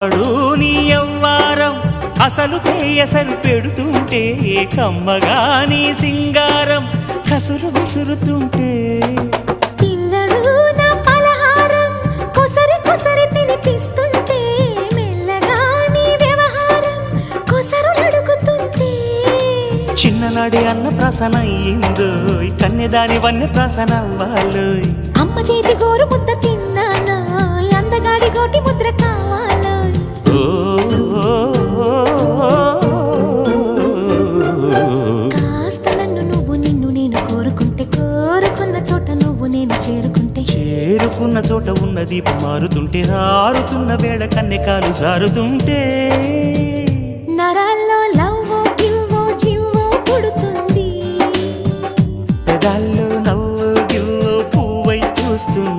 నీ యవ్వారం అసలు కేయసలు పెడుతుంటే కమ్మగా నీ సింగారం కసురు విసురుతుంటే పిల్లడు నా పలహారం కొసరి కొసరి తినిపిస్తుంటే మెల్లగా నీ వ్యవహారం కొసరు అడుగుతుంటే చిన్ననాడి అన్న ప్రసన అయ్యిందో కన్నెదాని వన్నె ప్రసన అవ్వాలోయ్ అమ్మ చేతి గోరు ముద్ద తిన్నాను అందగాడి గోటి ముద్ర కావాలో కాస్త నన్ను నువ్వు నిన్ను నేను కోరుకుంటే కోరుకున్న చోట నువ్వు నేను చేరుకుంటే చేరుకున్న చోట ఉన్న దీపం మారుతుంటే రారుతున్న వేళ కన్నెకాలు జారుతుంటే నరాల్లో లవ్వో గివ్వో జివ్వో పుడుతుంది పెదాల్లో నవ్వు గివ్వు పువ్వై పూస్తుంది